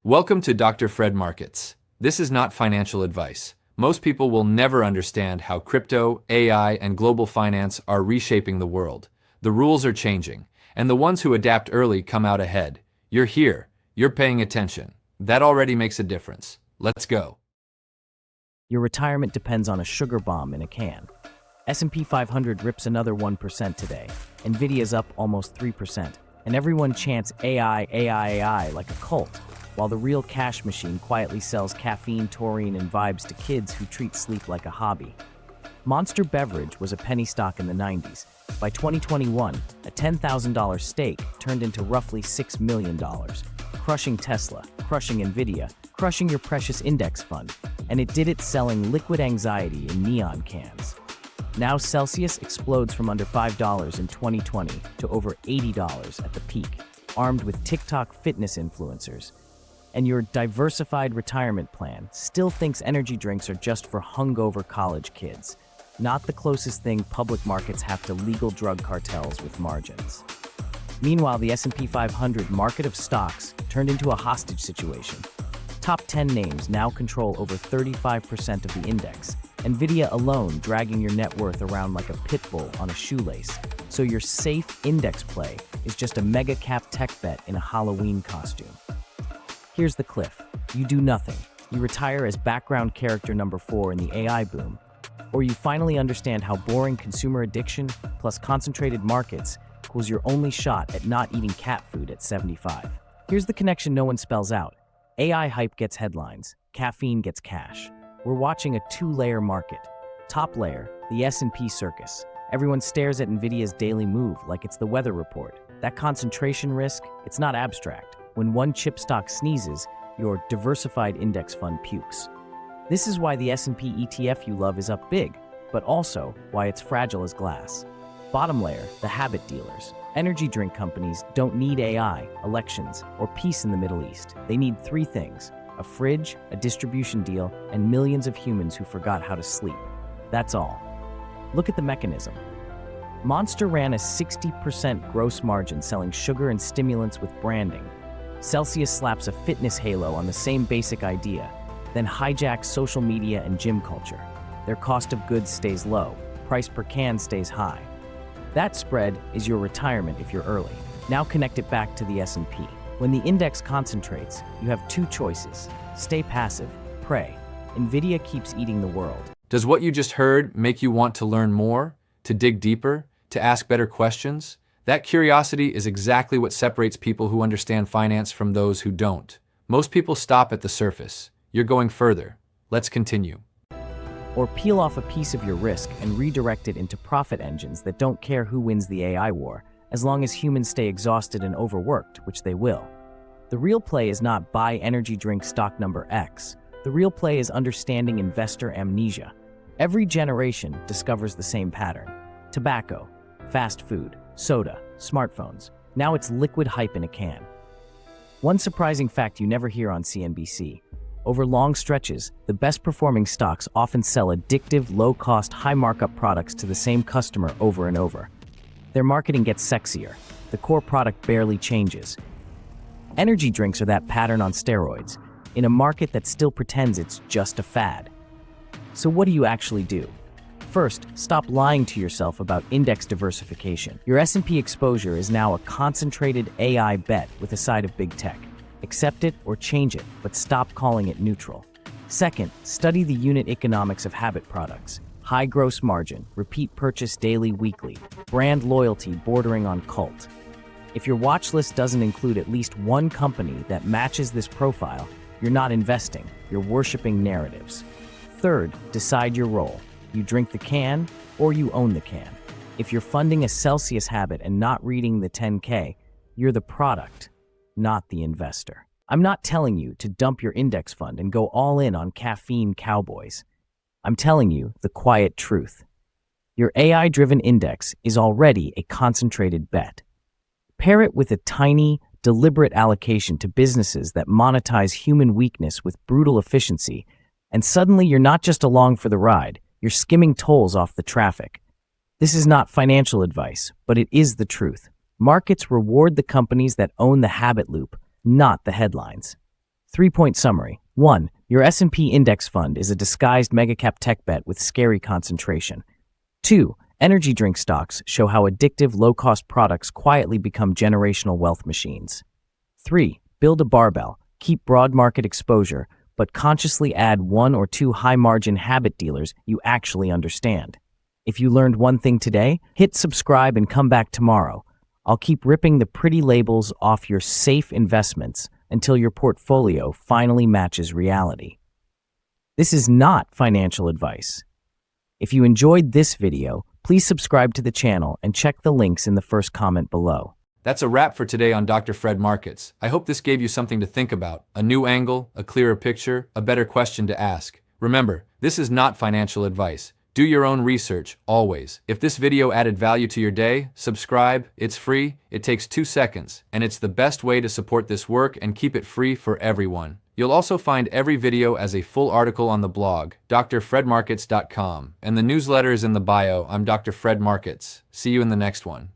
Welcome to Dr. Fred Markets. This is not financial advice. Most people will never understand how crypto, AI, and global finance are reshaping the world. The rules are changing, and the ones who adapt early come out ahead. You're here. You're paying attention. That already makes a difference. Let's go. Your retirement depends on a sugar bomb in a can. S&P 500 rips another 1% today. Nvidia's up almost 3%. And everyone chants AI, AI, AI like a cult, while the real cash machine quietly sells caffeine, taurine, and vibes to kids who treat sleep like a hobby. Monster Beverage was a penny stock in the 90s. By 2021, a $10,000 stake turned into roughly $6 million, crushing Tesla, crushing Nvidia, crushing your precious index fund, and it did it selling liquid anxiety in neon cans. Now Celsius explodes from under $5 in 2020 to over $80 at the peak, armed with TikTok fitness influencers. And your diversified retirement plan still thinks energy drinks are just for hungover college kids, not the closest thing public markets have to legal drug cartels with margins. Meanwhile, the S&P 500 market of stocks turned into a hostage situation. Top 10 names now control over 35% of the index, Nvidia alone dragging your net worth around like a Pitbull on a shoelace. So your safe index play is just a mega cap tech bet in a Halloween costume. Here's the cliff. You do nothing. You retire as background character number 4 in the AI boom. Or you finally understand how boring consumer addiction plus concentrated markets equals your only shot at not eating cat food at 75. Here's the connection no one spells out. AI hype gets headlines. Caffeine gets cash. We're watching a two-layer market. Top layer, the S&P Circus. Everyone stares at Nvidia's daily move like it's the weather report. That concentration risk, it's not abstract. When one chip stock sneezes, your diversified index fund pukes. This is why the S&P ETF you love is up big, but also why it's fragile as glass. Bottom layer, the habit dealers. Energy drink companies don't need AI, elections, or peace in the Middle East. They need 3 things: a fridge, a distribution deal, and millions of humans who forgot how to sleep. That's all. Look at the mechanism. Monster ran a 60% gross margin selling sugar and stimulants with branding. Celsius slaps a fitness halo on the same basic idea, then hijacks social media and gym culture. Their cost of goods stays low, price per can stays high. That spread is your retirement if you're early. Now connect it back to the S&P. When the index concentrates, you have 2 choices. Stay passive, pray. Nvidia keeps eating the world. Does what you just heard make you want to learn more, to dig deeper, to ask better questions? That curiosity is exactly what separates people who understand finance from those who don't. Most people stop at the surface. You're going further. Let's continue. Or peel off a piece of your risk and redirect it into profit engines that don't care who wins the AI war, as long as humans stay exhausted and overworked, which they will. The real play is not buy energy drink stock number X. The real play is understanding investor amnesia. Every generation discovers the same pattern. Tobacco, fast food, soda, smartphones. Now it's liquid hype in a can. One surprising fact you never hear on CNBC. Over long stretches, the best performing stocks often sell addictive, low-cost, high-markup products to the same customer over and over. Their marketing gets sexier. The core product barely changes. Energy drinks are that pattern on steroids, in a market that still pretends it's just a fad. So what do you actually do? First, stop lying to yourself about index diversification. Your S&P exposure is now a concentrated AI bet with a side of big tech. Accept it or change it, but stop calling it neutral. Second, study the unit economics of habit products. High gross margin, repeat purchase daily, weekly, brand loyalty bordering on cult. If your watch list doesn't include at least one company that matches this profile, you're not investing, you're worshiping narratives. Third, decide your role. You drink the can or you own the can. If you're funding a Celsius habit and not reading the 10K, you're the product, not the investor. I'm not telling you to dump your index fund and go all in on caffeine cowboys. I'm telling you the quiet truth. Your AI-driven index is already a concentrated bet. Pair it with a tiny, deliberate allocation to businesses that monetize human weakness with brutal efficiency, and suddenly you're not just along for the ride, you're skimming tolls off the traffic. This is not financial advice, but it is the truth. Markets reward the companies that own the habit loop, not the headlines. 3-point summary. 1. Your S&P index fund is a disguised megacap tech bet with scary concentration. 2. Energy drink stocks show how addictive low-cost products quietly become generational wealth machines. 3. Build a barbell. Keep broad market exposure, but consciously add 1 or 2 high-margin habit dealers you actually understand. If you learned one thing today, hit subscribe and come back tomorrow. I'll keep ripping the pretty labels off your safe investments until your portfolio finally matches reality. This is not financial advice. If you enjoyed this video, please subscribe to the channel and check the links in the first comment below. That's a wrap for today on Dr. Fred Markets. I hope this gave you something to think about, a new angle, a clearer picture, a better question to ask. Remember, this is not financial advice. Do your own research, always. If this video added value to your day, subscribe. It's free, it takes 2 seconds, and it's the best way to support this work and keep it free for everyone. You'll also find every video as a full article on the blog, drfredmarkets.com, and the newsletter is in the bio. I'm Dr. Fred Markets. See you in the next one.